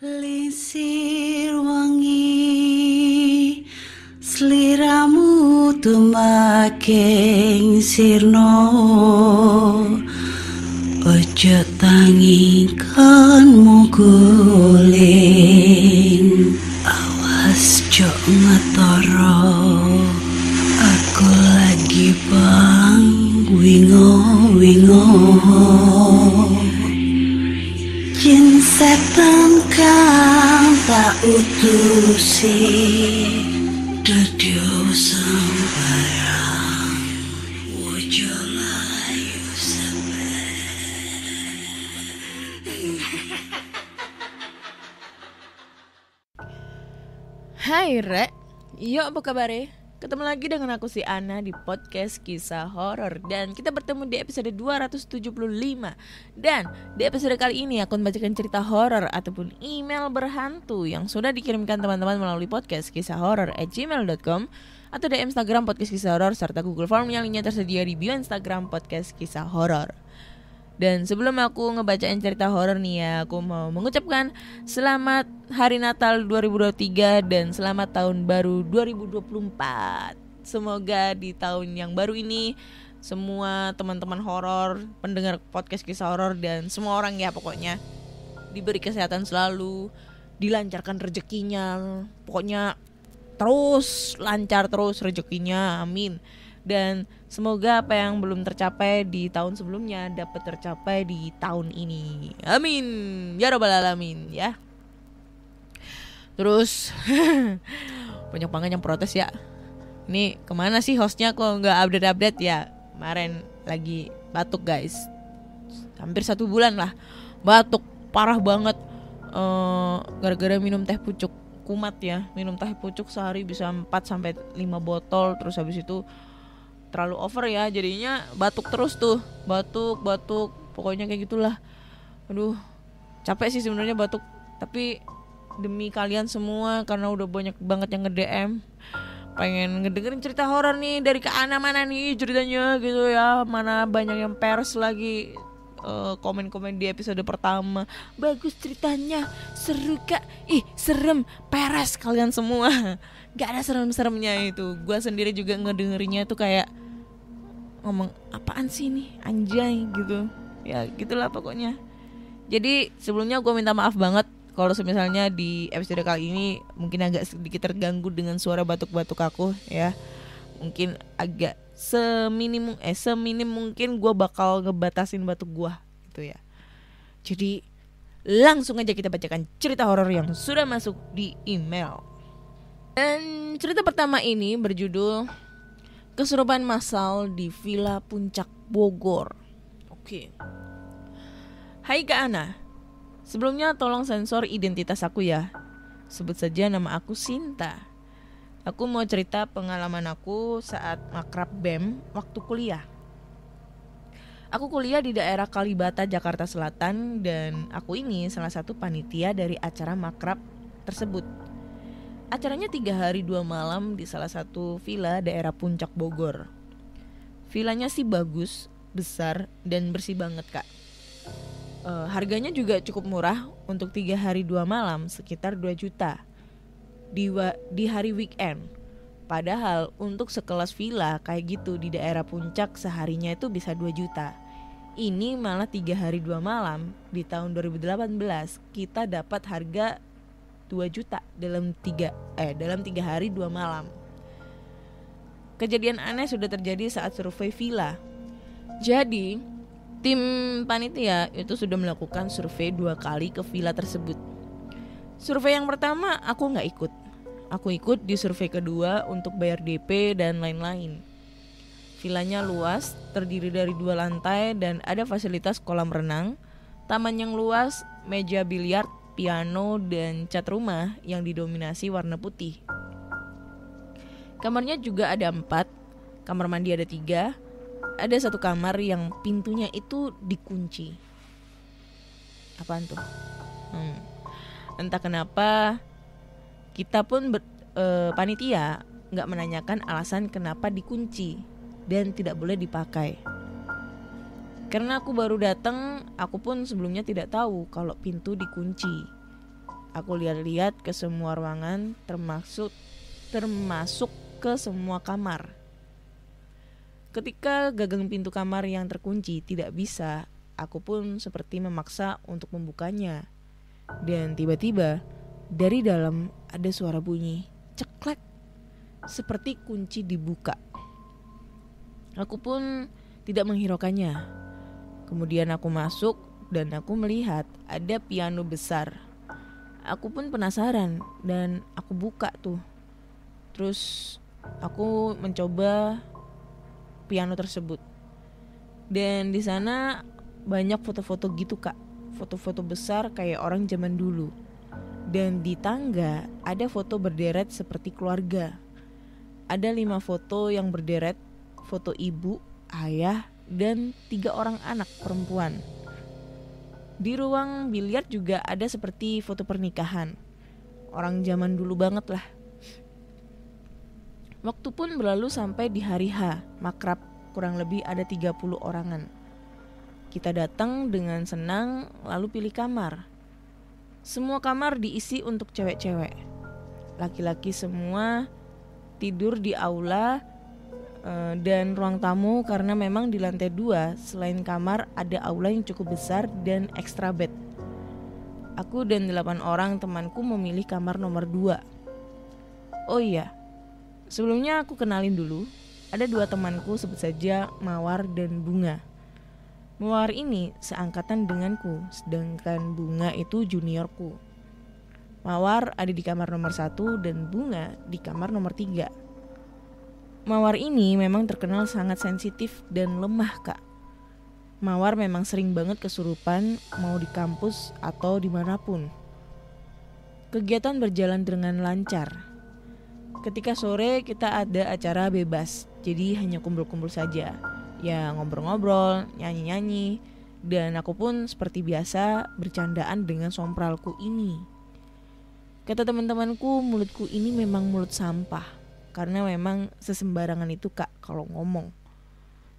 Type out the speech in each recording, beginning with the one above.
Lisir wangi sliramu tumaking sirno ojo tangi kanmu guling awas jok ngetoro aku lagi bang wingo jin setan kang tak utusi dadio sambarang wojo layu sampe. Hai Rek, yo apa kabar? Ketemu lagi dengan aku si Ana di podcast kisah horor. Dan kita bertemu di episode 275. Dan di episode kali ini aku membacakan cerita horor ataupun email berhantu yang sudah dikirimkan teman-teman melalui podcast kisah horor@gmail.com atau di Instagram podcast kisah horor serta Google Form yang linknya tersedia di bio Instagram podcast kisah horor. Dan sebelum aku ngebacain cerita horor nih ya, aku mau mengucapkan selamat Hari Natal 2023 dan selamat Tahun Baru 2024. Semoga di tahun yang baru ini semua teman-teman horor, pendengar podcast kisah horor dan semua orang ya pokoknya diberi kesehatan selalu, dilancarkan rezekinya, pokoknya terus lancar terus rezekinya, amin. Dan semoga apa yang belum tercapai di tahun sebelumnya dapat tercapai di tahun ini. Amin. Ya rabbal alamin ya. Terus banyak banget yang protes ya. Ini kemana sih hostnya kok nggak update ya. Kemarin lagi batuk guys. Hampir 1 bulan lah batuk parah banget. Gara-gara minum teh pucuk kumat ya. Minum teh pucuk sehari bisa 4-5 botol. Terus habis itu terlalu over ya, jadinya batuk terus tuh, batuk pokoknya kayak gitulah. Aduh capek sih sebenarnya batuk, tapi demi kalian semua karena udah banyak banget yang nge-DM pengen ngedengerin cerita horor nih dari Kak Ana, mana nih ceritanya gitu ya, mana banyak yang pers lagi komen-komen di episode pertama, bagus ceritanya, seru Kak, ih serem, peres kalian semua. Gak ada serem-seremnya itu. Gue sendiri juga ngedengerinnya tuh kayak ngomong apaan sih nih anjay gitu. Ya gitulah pokoknya. Jadi sebelumnya gue minta maaf banget kalau misalnya di episode kali ini mungkin agak sedikit terganggu dengan suara batuk-batuk aku ya. Mungkin agak seminim mungkin gue bakal ngebatasin batuk gue gitu ya. Jadi langsung aja kita bacakan cerita horor yang sudah masuk di email. Dan cerita pertama ini berjudul Kesurupan Massal di Villa Puncak Bogor. Oke. Hai Kak Ana, sebelumnya tolong sensor identitas aku ya. Sebut saja nama aku Sinta. Aku mau cerita pengalaman aku saat makrab BEM waktu kuliah. Aku kuliah di daerah Kalibata, Jakarta Selatan, dan aku ini salah satu panitia dari acara makrab tersebut. Acaranya 3 hari 2 malam di salah satu villa daerah Puncak Bogor. Villanya sih bagus, besar, dan bersih banget Kak. Harganya juga cukup murah untuk 3 hari 2 malam, sekitar 2 juta di hari weekend. Padahal untuk sekelas villa kayak gitu di daerah Puncak seharinya itu bisa 2 juta. Ini malah 3 hari 2 malam di tahun 2018 kita dapat harga 2 juta dalam 3 hari 2 malam. Kejadian aneh sudah terjadi saat survei villa. Jadi, tim panitia itu sudah melakukan survei 2 kali ke villa tersebut. Survei yang pertama aku gak ikut. Aku ikut di survei kedua untuk bayar DP dan lain-lain. Villanya luas, terdiri dari 2 lantai dan ada fasilitas kolam renang, taman yang luas, meja biliar, piano, dan cat rumah yang didominasi warna putih. Kamarnya juga ada 4, kamar mandi ada 3, ada 1 kamar yang pintunya itu dikunci. Apaan tuh? Entah kenapa kita pun panitia gak menanyakan alasan kenapa dikunci dan tidak boleh dipakai. Karena aku baru datang, aku pun sebelumnya tidak tahu kalau pintu dikunci. Aku lihat-lihat ke semua ruangan, termasuk ke semua kamar. Ketika gagang pintu kamar yang terkunci tidak bisa, aku pun seperti memaksa untuk membukanya. Dan tiba-tiba dari dalam ada suara bunyi ceklek, seperti kunci dibuka. Aku pun tidak menghiraukannya. Kemudian aku masuk dan aku melihat ada piano besar. Aku pun penasaran dan aku buka tuh. Terus aku mencoba piano tersebut. Dan di sana banyak foto-foto gitu kak. Foto-foto besar kayak orang zaman dulu. Dan di tangga ada foto berderet seperti keluarga. Ada 5 foto yang berderet. Foto ibu, ayah, dan 3 orang anak perempuan. Di ruang biliar juga ada seperti foto pernikahan. Orang zaman dulu banget lah. Waktu pun berlalu sampai di hari H, makrab, kurang lebih ada 30 orangan. Kita datang dengan senang lalu pilih kamar. Semua kamar diisi untuk cewek-cewek. Laki-laki semua tidur di aula dan ruang tamu karena memang di lantai 2 selain kamar ada aula yang cukup besar dan extra bed. Aku dan 8 orang temanku memilih kamar nomor 2. Oh iya, sebelumnya aku kenalin dulu. Ada 2 temanku sebut saja Mawar dan Bunga. Mawar ini seangkatan denganku, sedangkan Bunga itu juniorku. Mawar ada di kamar nomor 1 dan Bunga di kamar nomor 3. Mawar ini memang terkenal sangat sensitif dan lemah kak. Mawar memang sering banget kesurupan mau di kampus atau dimanapun. Kegiatan berjalan dengan lancar. Ketika sore kita ada acara bebas, jadi hanya kumpul-kumpul saja. Ya ngobrol-ngobrol, nyanyi-nyanyi. Dan aku pun seperti biasa bercandaan dengan sompralku ini. Kata teman-temanku, mulutku ini memang mulut sampah. Karena memang sesembarangan itu kak kalau ngomong.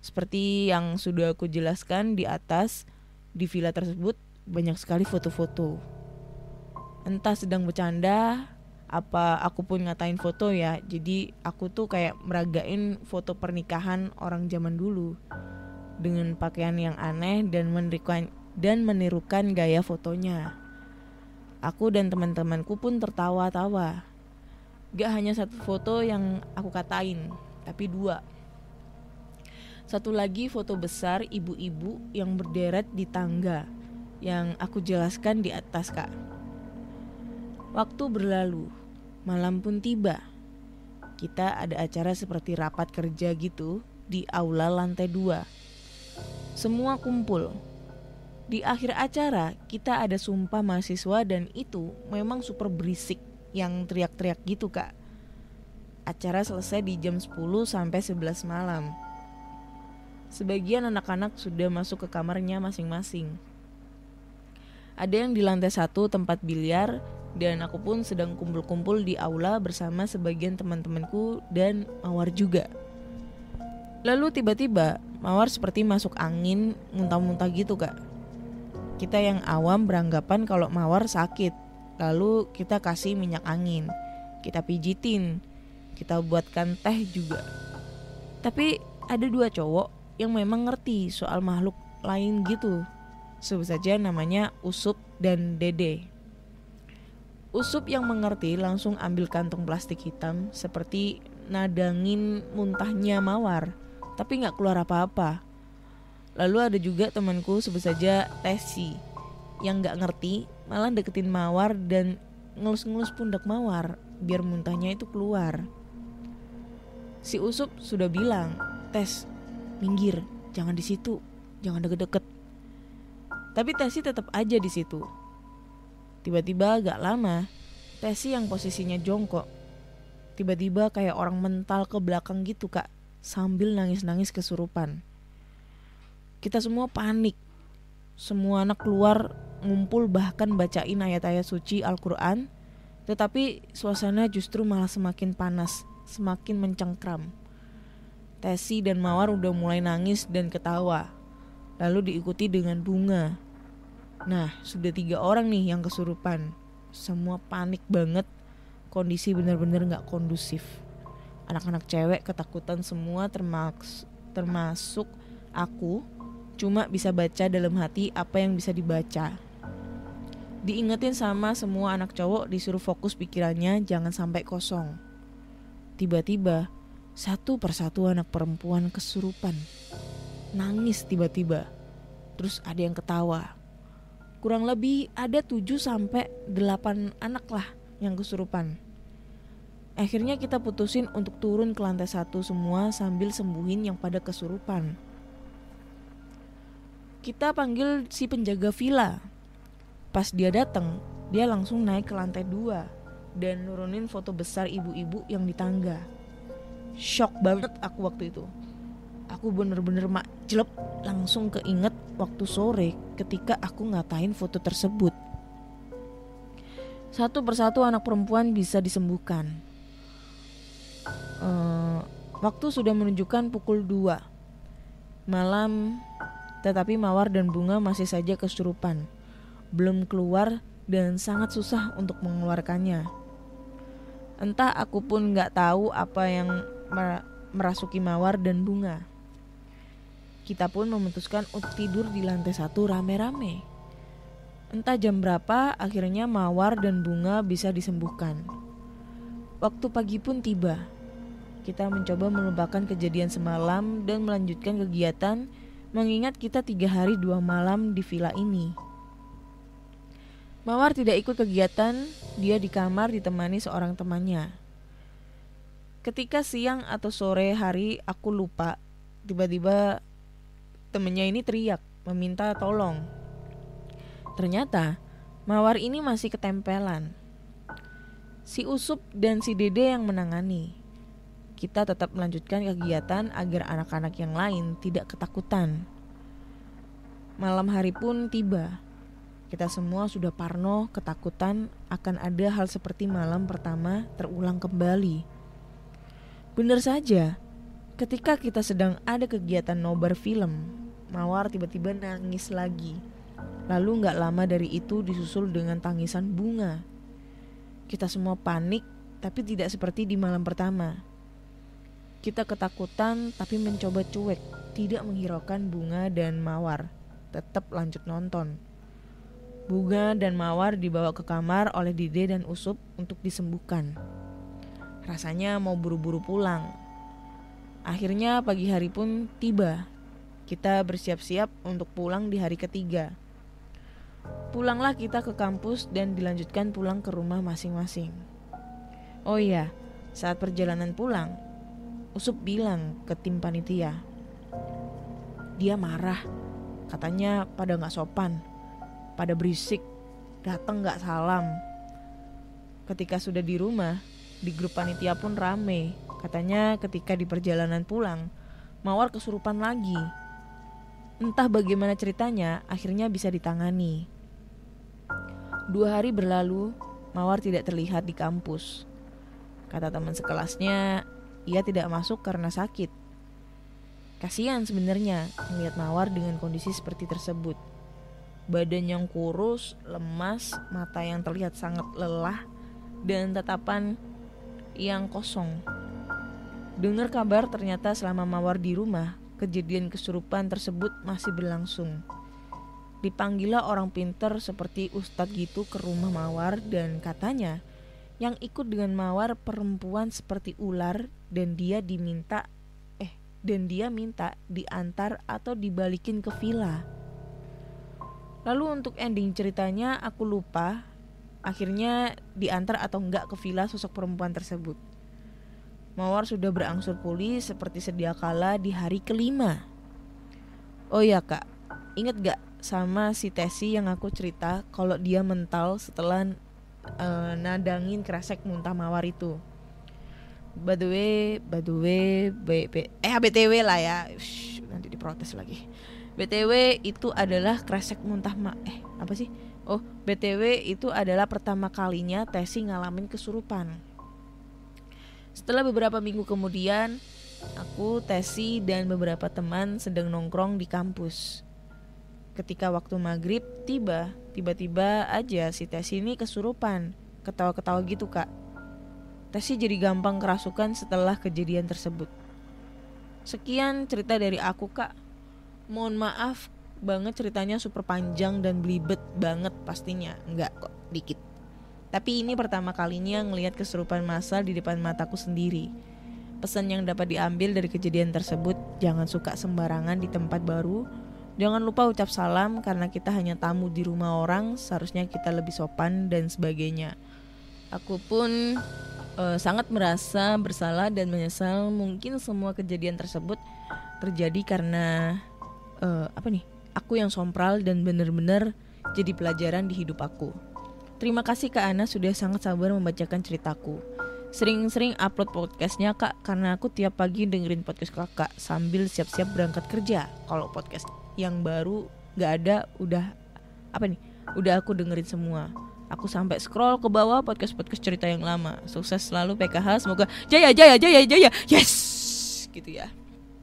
Seperti yang sudah aku jelaskan di atas, di villa tersebut banyak sekali foto-foto. Entah sedang bercanda, apa aku pun ngatain foto ya. Jadi aku tuh kayak meragain foto pernikahan orang zaman dulu dengan pakaian yang aneh dan menirukan gaya fotonya. Aku dan teman-temanku pun tertawa-tawa. Gak hanya 1 foto yang aku katain, tapi 2. Satu lagi foto besar ibu-ibu yang berderet di tangga yang aku jelaskan di atas kak. Waktu berlalu, malam pun tiba. Kita ada acara seperti rapat kerja gitu di aula lantai 2. Semua kumpul. Di akhir acara kita ada sumpah mahasiswa dan itu memang super berisik yang teriak-teriak gitu kak. Acara selesai di jam 10 sampai 11 malam. Sebagian anak-anak sudah masuk ke kamarnya masing-masing. Ada yang di lantai 1 tempat biliar dan aku pun sedang kumpul-kumpul di aula bersama sebagian teman-temanku dan Mawar juga. Lalu tiba-tiba Mawar seperti masuk angin, muntah-muntah gitu kak. Kita yang awam beranggapan kalau Mawar sakit. Lalu kita kasih minyak angin, kita pijitin, kita buatkan teh juga. Tapi ada 2 cowok yang memang ngerti soal makhluk lain gitu. Sebut saja namanya Usup dan Dede. Usup yang mengerti langsung ambil kantong plastik hitam seperti nadangin muntahnya Mawar, tapi gak keluar apa-apa. Lalu ada juga temanku sebut saja Tesi yang gak ngerti malah deketin Mawar dan ngelus-ngelus pundak Mawar biar muntahnya itu keluar. Si Usup sudah bilang, "Tes, minggir, jangan di situ, jangan deket-deket." Tapi Tesi tetap aja di situ. Tiba-tiba agak lama, Tesi yang posisinya jongkok, tiba-tiba kayak orang mental ke belakang gitu kak, sambil nangis-nangis kesurupan. Kita semua panik. Semua anak keluar ngumpul bahkan bacain ayat-ayat suci Al-Quran. Tetapi suasana justru malah semakin panas, semakin mencengkram. Tesi dan Mawar udah mulai nangis dan ketawa. Lalu diikuti dengan Bunga. Nah, sudah 3 orang nih yang kesurupan. Semua panik banget. Kondisi benar-benar gak kondusif. Anak-anak cewek ketakutan semua, termasuk aku. Cuma bisa baca dalam hati apa yang bisa dibaca. Diingetin sama semua anak cowok, disuruh fokus pikirannya jangan sampai kosong. Tiba-tiba satu persatu anak perempuan kesurupan. Nangis tiba-tiba. Terus ada yang ketawa. Kurang lebih ada 7-8 anak lah yang kesurupan. Akhirnya kita putusin untuk turun ke lantai 1 semua sambil sembuhin yang pada kesurupan. Kita panggil si penjaga villa. Pas dia datang, dia langsung naik ke lantai 2 dan nurunin foto besar ibu-ibu yang di tangga. Shock banget aku waktu itu. Aku bener-bener makjleb, langsung keinget waktu sore ketika aku ngatain foto tersebut. Satu persatu anak perempuan bisa disembuhkan. Waktu sudah menunjukkan pukul 2 malam, tetapi Mawar dan Bunga masih saja kesurupan. Belum keluar dan sangat susah untuk mengeluarkannya. Entah aku pun gak tahu apa yang merasuki Mawar dan Bunga. Kita pun memutuskan untuk tidur di lantai 1 rame-rame. Entah jam berapa akhirnya Mawar dan Bunga bisa disembuhkan. Waktu pagi pun tiba. Kita mencoba melupakan kejadian semalam dan melanjutkan kegiatan, mengingat kita 3 hari 2 malam di villa ini. Mawar tidak ikut kegiatan, dia di kamar ditemani seorang temannya. Ketika siang atau sore hari aku lupa, tiba-tiba temennya ini teriak meminta tolong. Ternyata Mawar ini masih ketempelan. Si Usup dan si Dede yang menangani. Kita tetap melanjutkan kegiatan agar anak-anak yang lain tidak ketakutan. Malam hari pun tiba. Kita semua sudah parno, ketakutan akan ada hal seperti malam pertama terulang kembali. Benar saja, ketika kita sedang ada kegiatan nobar film, Mawar tiba-tiba nangis lagi. Lalu gak lama dari itu disusul dengan tangisan Bunga. Kita semua panik, tapi tidak seperti di malam pertama. Kita ketakutan tapi mencoba cuek, tidak menghiraukan Bunga dan Mawar. Tetap lanjut nonton. Bunga dan Mawar dibawa ke kamar oleh Dede dan Usup untuk disembuhkan. Rasanya mau buru-buru pulang. Akhirnya pagi hari pun tiba. Kita bersiap-siap untuk pulang di hari ketiga. Pulanglah kita ke kampus dan dilanjutkan pulang ke rumah masing-masing. Oh iya, saat perjalanan pulang, Usup bilang ke tim panitia. Dia marah, katanya pada gak sopan, pada berisik, datang gak salam. Ketika sudah di rumah, di grup panitia pun rame. Katanya ketika di perjalanan pulang, Mawar kesurupan lagi. Entah bagaimana ceritanya, akhirnya bisa ditangani. 2 hari berlalu, Mawar tidak terlihat di kampus. Kata teman sekelasnya, ia tidak masuk karena sakit. Kasihan sebenarnya melihat Mawar dengan kondisi seperti tersebut. Badan yang kurus, lemas, mata yang terlihat sangat lelah, dan tatapan yang kosong. Dengar kabar ternyata selama Mawar di rumah, kejadian kesurupan tersebut masih berlangsung. Dipanggillah orang pintar seperti Ustadz gitu ke rumah Mawar dan katanya yang ikut dengan Mawar perempuan seperti ular dan dia minta diantar atau dibalikin ke villa. Lalu untuk ending ceritanya aku lupa. Akhirnya diantar atau enggak ke villa sosok perempuan tersebut. Mawar sudah berangsur pulih seperti sedia kala di hari kelima. Oh iya kak, inget gak sama si Tesi yang aku cerita kalau dia mental setelah nadangin kresek muntah Mawar itu. By the way, BTW lah ya. Nanti diprotes lagi. BTW itu adalah kresek muntah BTW itu adalah pertama kalinya Tesi ngalamin kesurupan. Setelah beberapa minggu kemudian, aku, Tesi, dan beberapa teman sedang nongkrong di kampus. Ketika waktu maghrib tiba, tiba-tiba aja si Tesi ini kesurupan, ketawa-ketawa gitu kak. Tesi jadi gampang kerasukan setelah kejadian tersebut. Sekian cerita dari aku kak. Mohon maaf banget ceritanya super panjang dan belibet banget pastinya. Enggak kok, dikit. Tapi ini pertama kalinya ngelihat kesurupan massal di depan mataku sendiri. Pesan yang dapat diambil dari kejadian tersebut, jangan suka sembarangan di tempat baru. Jangan lupa ucap salam karena kita hanya tamu di rumah orang, seharusnya kita lebih sopan dan sebagainya. Aku pun sangat merasa bersalah dan menyesal. Mungkin semua kejadian tersebut terjadi karena aku yang sompral dan benar-benar jadi pelajaran di hidup aku. Terima kasih Kak Ana sudah sangat sabar membacakan ceritaku. Sering-sering upload podcastnya kak, karena aku tiap pagi dengerin podcast kakak sambil siap-siap berangkat kerja. Kalau podcast yang baru gak ada, udah aku dengerin semua. Aku sampai scroll ke bawah podcast-podcast cerita yang lama. Sukses selalu PKH, semoga jaya. Yes, gitu ya.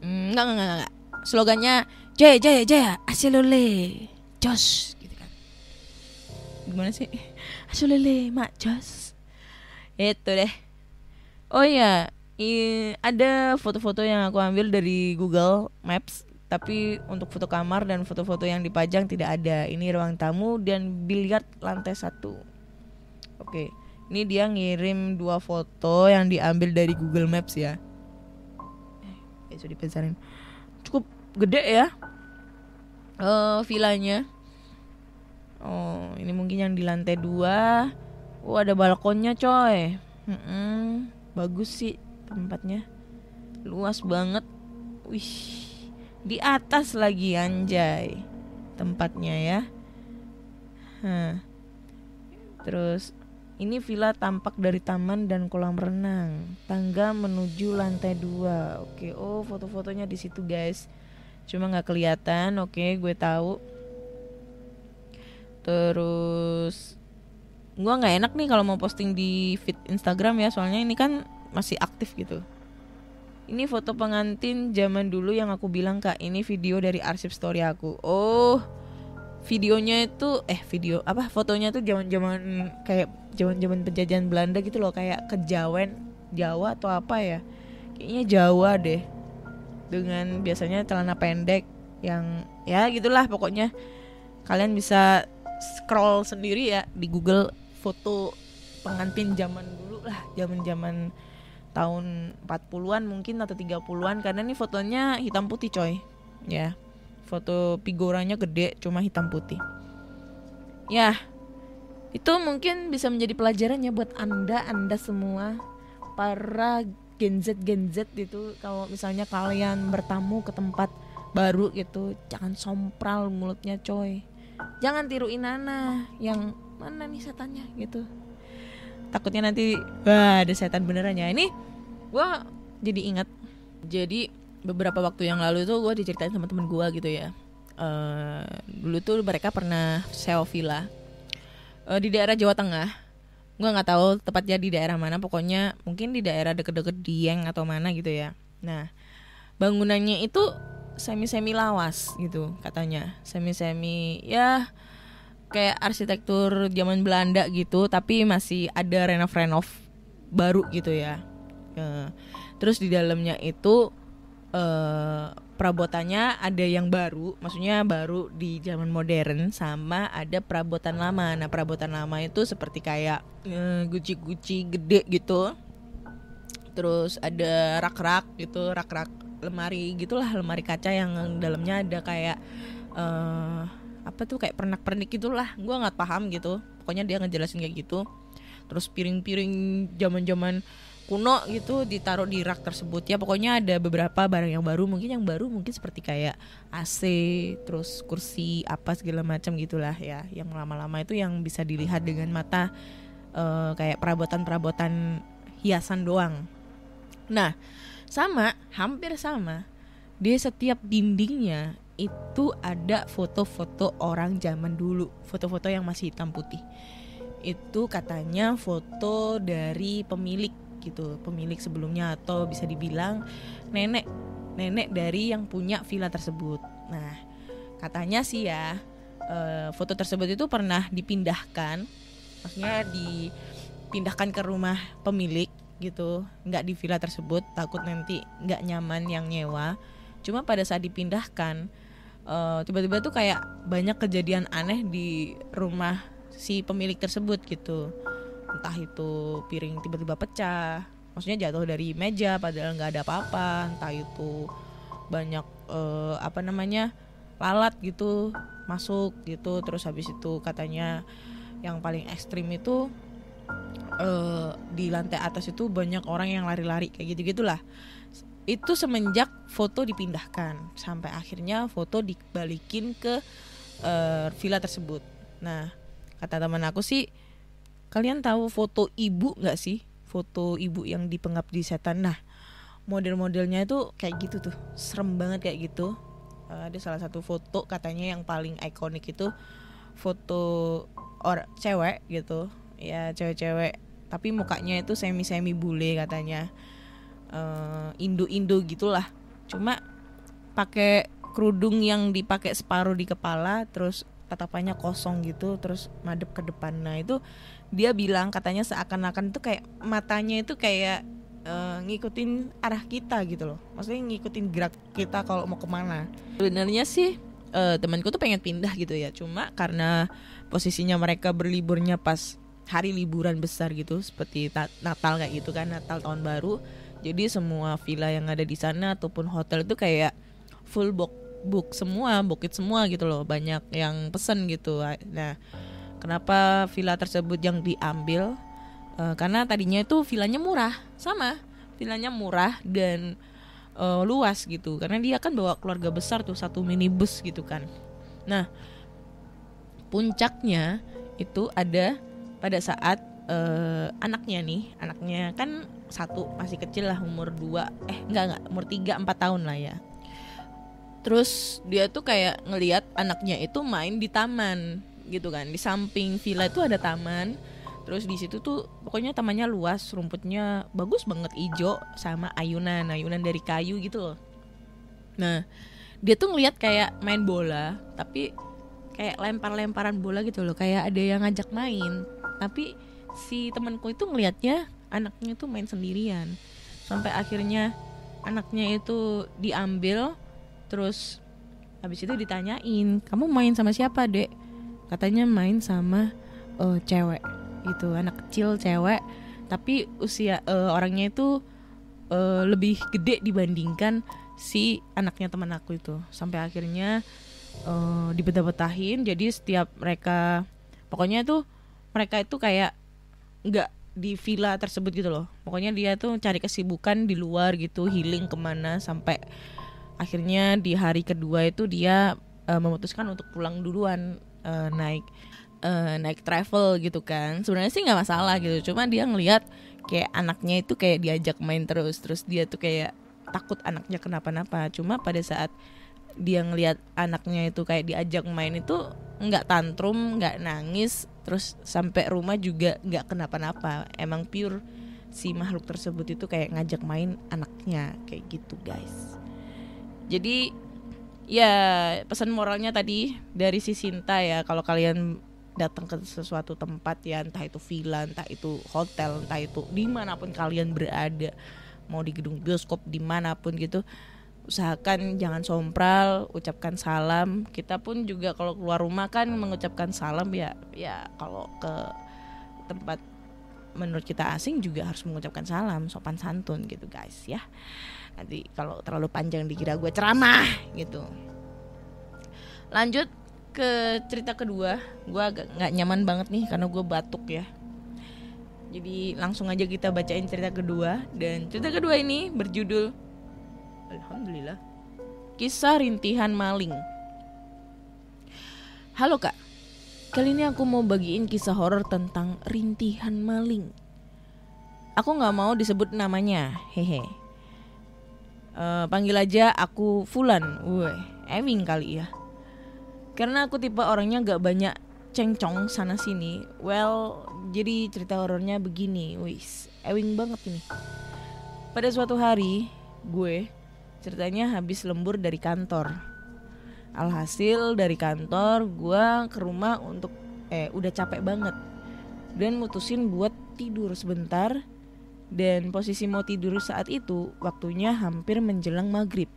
Enggak. Slogannya jaya, asilole, jos, gitu kan. Gimana sih? Asilole, mak jos. Itu deh. Oh iya, ada foto-foto yang aku ambil dari Google Maps, tapi untuk foto kamar dan foto-foto yang dipajang tidak ada. Ini ruang tamu dan biliar lantai 1. Oke, ini dia ngirim 2 foto yang diambil dari Google Maps ya. Sudah dipesarin. Cukup gede ya villanya. Oh, ini mungkin yang di lantai 2. Oh, ada balkonnya coy. Bagus sih tempatnya, luas banget. Wih, di atas lagi anjay tempatnya ya. Terus ini villa tampak dari taman dan kolam renang. Tangga menuju lantai 2. Oke, oh foto-fotonya di situ guys. Cuma nggak kelihatan. Oke, gue tahu. Terus gue nggak enak nih kalau mau posting di feed Instagram ya, soalnya ini kan masih aktif gitu. Ini foto pengantin zaman dulu yang aku bilang kak, ini video dari arsip story aku. Oh, videonya itu fotonya tuh zaman kayak zaman penjajahan Belanda gitu loh, kayak kejawen Jawa atau apa ya, kayaknya Jawa deh, dengan biasanya celana pendek yang ya gitulah pokoknya. Kalian bisa scroll sendiri ya di Google foto pengantin zaman dulu lah, zaman tahun 40-an mungkin atau 30-an, karena ini fotonya hitam putih coy. Ya. Foto figuranya gede cuma hitam putih. Ya. Itu mungkin bisa menjadi pelajaran ya buat Anda semua para Gen Z itu, kalau misalnya kalian bertamu ke tempat baru gitu, jangan sompral mulutnya coy. Jangan tiruin Nana yang mana nih setannya gitu. Takutnya nanti ada setan beneran ya. Ini gue jadi ingat. Jadi beberapa waktu yang lalu tuh gue diceritain sama temen gue gitu ya. Dulu tuh mereka pernah sewa villa di daerah Jawa Tengah. Gue nggak tahu tepatnya di daerah mana. Pokoknya mungkin di daerah deket-deket Dieng atau mana gitu ya. Nah, bangunannya itu semi lawas gitu katanya. Semi ya kayak arsitektur zaman Belanda gitu, tapi masih ada renov baru gitu ya. Terus di dalamnya itu perabotannya ada yang baru, maksudnya baru di zaman modern, sama ada perabotan lama. Nah perabotan lama itu seperti kayak guci gede gitu. Terus ada rak-rak gitu, rak-rak lemari gitulah, lemari kaca yang dalamnya ada kayak kayak pernak-pernik gitulah, gue nggak paham gitu. Pokoknya dia ngejelasin kayak gitu. Terus piring-piring zaman-zaman kuno gitu ditaruh di rak tersebut ya. Pokoknya ada beberapa barang yang baru mungkin seperti kayak AC, terus kursi apa segala macam gitulah ya. Yang lama-lama itu yang bisa dilihat dengan mata kayak perabotan hiasan doang. Nah, hampir sama. Di setiap dindingnya itu ada foto-foto orang zaman dulu, foto-foto yang masih hitam putih. Itu katanya foto dari pemilik gitu, pemilik sebelumnya, atau bisa dibilang nenek dari yang punya villa tersebut. Nah, katanya sih ya foto tersebut itu pernah dipindahkan, maksudnya dipindahkan ke rumah pemilik gitu, nggak di villa tersebut, takut nanti nggak nyaman yang nyewa. Cuma pada saat dipindahkan, tiba-tiba tuh kayak banyak kejadian aneh di rumah si pemilik tersebut gitu. Entah itu piring tiba-tiba pecah, maksudnya jatuh dari meja padahal nggak ada apa-apa. Entah itu banyak lalat gitu masuk gitu. Terus habis itu katanya yang paling ekstrim itu di lantai atas itu banyak orang yang lari-lari kayak gitu-gitulah. Itu semenjak foto dipindahkan sampai akhirnya foto dibalikin ke villa tersebut. Nah, kata teman aku sih, kalian tahu foto ibu nggak sih? Foto ibu yang dipengap di setan. Nah, model-modelnya itu kayak gitu tuh, serem banget kayak gitu. Ada salah satu foto katanya yang paling ikonik itu foto cewek gitu, ya cewek-cewek, tapi mukanya itu semi bule katanya. Indo gitulah, cuma pakai kerudung yang dipakai separuh di kepala, terus tatapannya kosong gitu, terus madep ke depan. Nah itu dia bilang katanya seakan-akan itu kayak matanya itu kayak ngikutin arah kita gitu loh, maksudnya ngikutin gerak kita kalau mau kemana. Sebenarnya sih temanku tuh pengen pindah gitu ya, cuma karena posisinya mereka berliburnya pas hari liburan besar gitu, seperti Natal kayak gitu kan, Natal tahun baru. Jadi semua villa yang ada di sana ataupun hotel itu kayak full book semua, booking semua gitu loh, banyak yang pesen gitu. Nah, kenapa villa tersebut yang diambil? Karena tadinya itu villanya murah, villanya murah dan luas gitu. Karena dia kan bawa keluarga besar tuh, satu minibus gitu kan. Nah, puncaknya itu ada pada saat anaknya kan satu masih kecil lah, umur 2 umur 3-4 tahun lah ya. Terus dia tuh kayak ngelihat anaknya itu main di taman gitu kan, di samping villa itu ada taman. Terus di situ tuh pokoknya tamannya luas, rumputnya bagus banget, ijo, sama ayunan dari kayu gitu loh. Nah, dia tuh ngelihat kayak main bola, tapi kayak lempar-lemparan bola gitu loh, kayak ada yang ngajak main. Tapi si temanku itu ngelihatnya anaknya tuh main sendirian. Sampai akhirnya anaknya itu diambil, terus habis itu ditanyain, "Kamu main sama siapa, Dek?" Katanya main sama cewek gitu, anak kecil cewek, tapi usia orangnya itu lebih gede dibandingkan si anaknya teman aku itu. Sampai akhirnya dibetah-betahin. Jadi setiap pokoknya tuh mereka itu kayak nggak di villa tersebut gitu loh. Pokoknya dia tuh cari kesibukan di luar gitu, healing kemana. Sampai akhirnya di hari kedua itu dia memutuskan untuk pulang duluan, naik travel gitu kan. Sebenarnya sih nggak masalah gitu, cuma dia ngelihat kayak anaknya itu kayak diajak main terus dia tuh kayak takut anaknya kenapa-napa. Cuma pada saat dia ngelihat anaknya itu kayak diajak main itu nggak tantrum, nggak nangis, terus sampai rumah juga nggak kenapa-napa. Emang pure si makhluk tersebut itu kayak ngajak main anaknya kayak gitu guys. Jadi ya pesan moralnya tadi dari si Sinta ya, kalau kalian datang ke sesuatu tempat ya, entah itu villa, entah itu hotel, entah itu dimanapun kalian berada, mau di gedung bioskop dimanapun gitu, usahakan jangan sompral, ucapkan salam. Kita pun juga kalau keluar rumah kan mengucapkan salam ya kalau ke tempat menurut kita asing juga harus mengucapkan salam, sopan santun gitu guys ya. Nanti kalau terlalu panjang dikira gue ceramah gitu. Lanjut ke cerita kedua. Gue agak gak nyaman banget nih karena gue batuk ya. Jadi langsung aja kita bacain cerita kedua. Dan cerita kedua ini berjudul, alhamdulillah, Kisah Rintihan Maling. Halo kak, kali ini aku mau bagiin kisah horor tentang rintihan maling. Aku gak mau disebut namanya, hehe. Panggil aja aku Fulan. Ewing kali ya. Karena aku tipe orangnya gak banyak cengcong sana sini. Well, jadi cerita horornya begini. Ewing banget ini. Pada suatu hari, gue ceritanya habis lembur dari kantor. Alhasil dari kantor gue ke rumah untuk udah capek banget dan mutusin buat tidur sebentar. Dan posisi mau tidur saat itu waktunya hampir menjelang maghrib.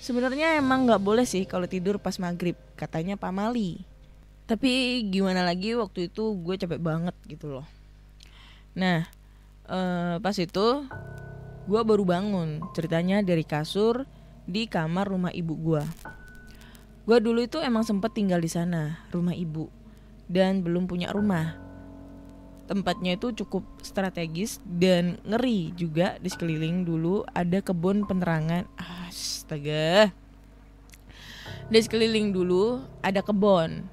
Sebenarnya emang nggak boleh sih kalau tidur pas maghrib, katanya Pak Mali. Tapi gimana lagi, waktu itu gue capek banget gitu loh. Nah pas itu gue baru bangun, ceritanya dari kasur di kamar rumah ibu gue. Gue dulu itu emang sempet tinggal di sana, rumah ibu, dan belum punya rumah. Tempatnya itu cukup strategis dan ngeri juga. Di sekeliling dulu ada kebun penerangan. Astaga. Di sekeliling dulu ada kebun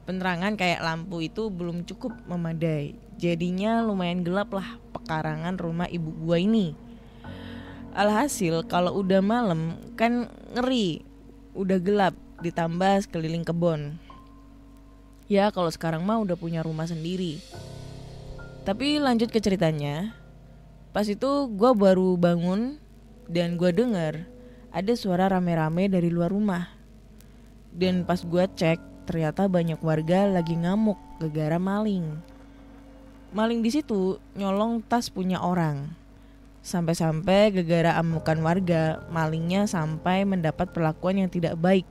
penerangan, kayak lampu itu belum cukup memadai. Jadinya lumayan gelap lah pekarangan rumah ibu gua ini. Alhasil kalau udah malam kan ngeri, udah gelap ditambah sekeliling kebun. Ya kalau sekarang mah udah punya rumah sendiri. Tapi lanjut ke ceritanya. Pas itu gue baru bangun dan gue dengar ada suara rame-rame dari luar rumah. Dan pas gue cek, ternyata banyak warga lagi ngamuk gara-gara maling. Maling di situ nyolong tas punya orang. Sampai-sampai gara-gara amukan warga, malingnya sampai mendapat perlakuan yang tidak baik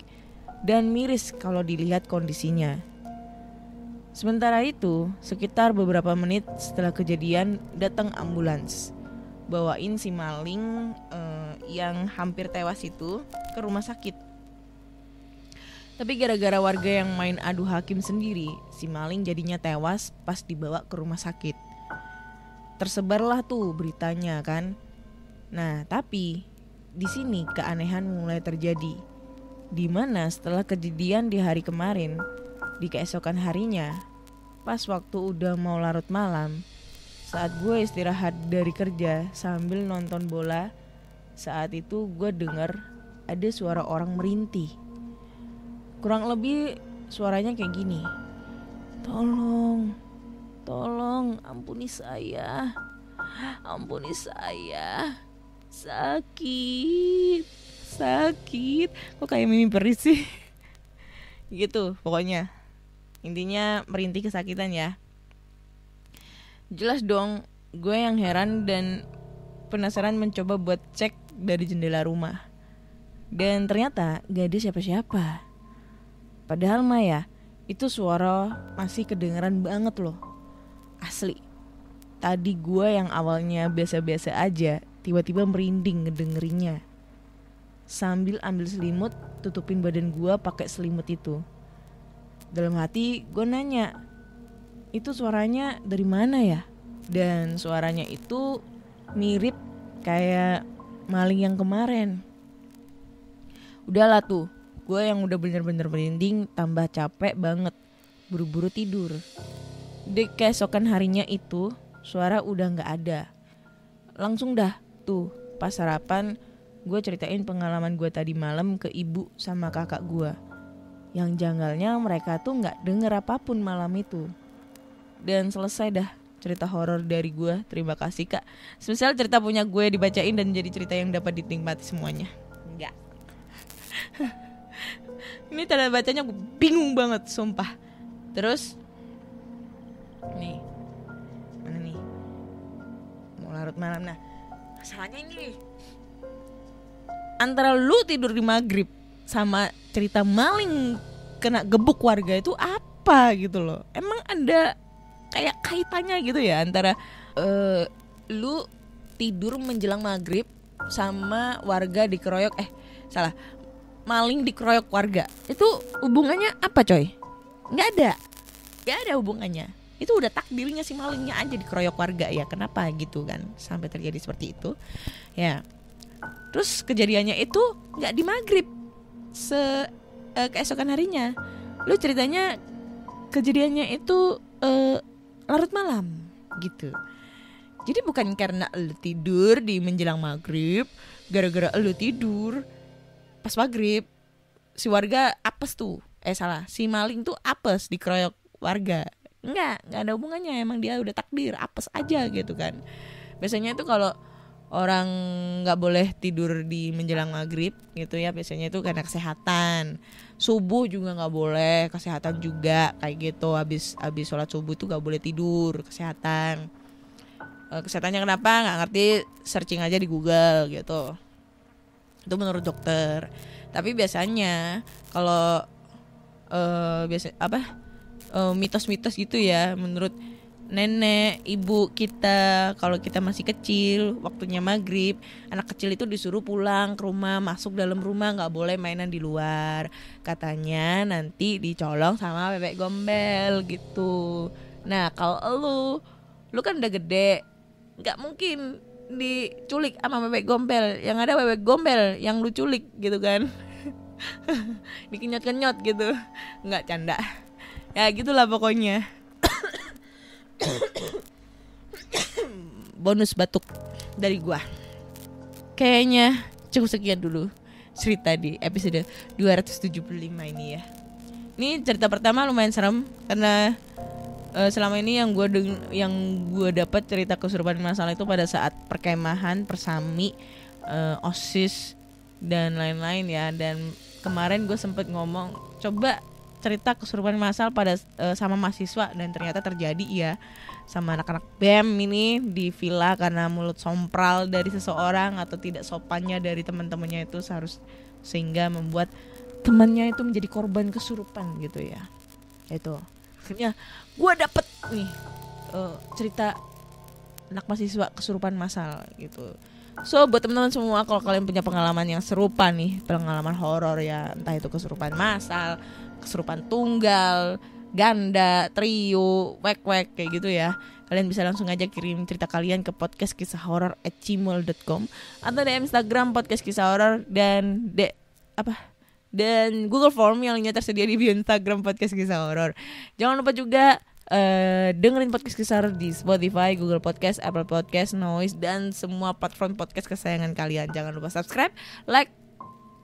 dan miris kalau dilihat kondisinya. Sementara itu, sekitar beberapa menit setelah kejadian datang ambulans, bawain si maling yang hampir tewas itu ke rumah sakit. Tapi gara-gara warga yang main adu hakim sendiri, si maling jadinya tewas pas dibawa ke rumah sakit. Tersebarlah tuh beritanya kan. Nah, tapi di sini keanehan mulai terjadi. Di mana setelah kejadian di hari kemarin, di keesokan harinya, pas waktu udah mau larut malam, saat gue istirahat dari kerja sambil nonton bola, saat itu gue dengar ada suara orang merintih. Kurang lebih suaranya kayak gini. Tolong, tolong ampuni saya, sakit, kok kayak mimi peris sih. Gitu pokoknya. Intinya merintih kesakitan ya. Jelas dong, gue yang heran dan penasaran mencoba buat cek dari jendela rumah. Dan ternyata gak ada siapa-siapa. Padahal mah ya, itu suara masih kedengeran banget loh. Asli. Tadi gue yang awalnya biasa-biasa aja, tiba-tiba merinding ngedengerinnya. Sambil ambil selimut, tutupin badan gue pakai selimut itu. Dalam hati gue nanya, itu suaranya dari mana ya? Dan suaranya itu mirip kayak maling yang kemarin. Udahlah tuh, gue yang udah bener-bener merinding tambah capek banget, buru-buru tidur. Di keesokan harinya itu suara udah gak ada. Langsung dah tuh pas sarapan gue ceritain pengalaman gue tadi malam ke ibu sama kakak gue. Yang janggalnya mereka tuh gak denger apapun malam itu. Dan selesai dah cerita horor dari gue. Terima kasih kak. Spesial cerita punya gue dibacain dan jadi cerita yang dapat dinikmati semuanya. Enggak. Ini tanda bacanya gue bingung banget sumpah. Terus nih, mana nih, mau larut malam. Nah masalahnya ini, antara lu tidur di maghrib sama cerita maling kena gebuk warga itu apa gitu loh. Emang ada kayak kaitannya gitu ya antara lu tidur menjelang maghrib sama warga dikeroyok, maling dikeroyok warga. Itu hubungannya apa coy? Gak ada hubungannya. Itu udah takdirnya si malingnya aja dikeroyok warga ya. Kenapa gitu kan sampai terjadi seperti itu ya. Terus kejadiannya itu gak di maghrib, keesokan harinya. Lu ceritanya kejadiannya itu larut malam gitu. Jadi bukan karena lu tidur di menjelang maghrib, gara-gara lu tidur pas maghrib si warga apes tuh, si maling tuh apes dikeroyok warga. Enggak ada hubungannya. Emang dia udah takdir apes aja gitu kan. Biasanya itu kalau orang nggak boleh tidur di menjelang maghrib gitu ya, biasanya itu karena kesehatan. Subuh juga nggak boleh, kesehatan juga kayak gitu. Habis sholat subuh itu nggak boleh tidur, kesehatan. Kesehatannya kenapa nggak ngerti, searching aja di Google gitu. Itu menurut dokter. Tapi biasanya kalau mitos-mitos gitu ya, menurut nenek, ibu kita, kalau kita masih kecil, waktunya maghrib, anak kecil itu disuruh pulang ke rumah, masuk dalam rumah, nggak boleh mainan di luar. Katanya nanti dicolong sama bebek gombel gitu. Nah kalau lu kan udah gede, nggak mungkin diculik sama bebek gombel. Yang ada bebek gombel yang lu culik gitu kan. Dikenyot-kenyot gitu. Nggak, canda. Ya gitulah pokoknya. Bonus batuk dari gua. Kayaknya cukup sekian dulu cerita di episode 275 ini ya. Ini cerita pertama lumayan serem karena selama ini yang gue dapat cerita kesurupan masalah itu pada saat perkemahan, persami, OSIS dan lain-lain ya. Dan kemarin gue sempet ngomong coba cerita kesurupan massal pada sama mahasiswa, dan ternyata terjadi ya sama anak-anak BEM ini di villa karena mulut sompral dari seseorang atau tidak sopannya dari teman-temannya itu sehingga membuat temannya itu menjadi korban kesurupan gitu ya. Itu akhirnya gue dapet nih cerita anak mahasiswa kesurupan massal gitu. So buat teman-teman semua, kalau kalian punya pengalaman yang serupa nih, pengalaman horor ya, entah itu kesurupan massal, kesurupan tunggal, ganda, trio, wek-wek kayak gitu ya, kalian bisa langsung aja kirim cerita kalian ke podcastkisahhoror@gmail.com atau di Instagram podcast kisah horor dan Google Form yang lainnya tersedia di bio Instagram podcast kisah horor. Jangan lupa juga dengerin podcast kisah horor di Spotify, Google Podcast, Apple Podcast, Noise, dan semua platform podcast kesayangan kalian. Jangan lupa subscribe, like,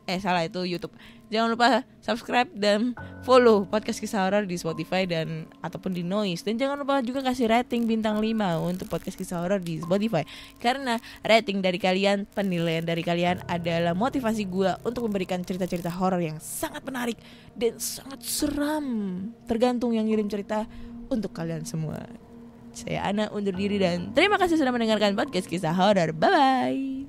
itu YouTube. Jangan lupa subscribe dan follow podcast kisah horor di Spotify dan ataupun di Noise. Dan jangan lupa juga kasih rating bintang 5 untuk podcast kisah horor di Spotify. Karena rating dari kalian, penilaian dari kalian adalah motivasi gue untuk memberikan cerita-cerita horor yang sangat menarik dan sangat seram. Tergantung yang ngirim cerita untuk kalian semua. Saya Ana undur diri dan terima kasih sudah mendengarkan podcast kisah horor. Bye bye.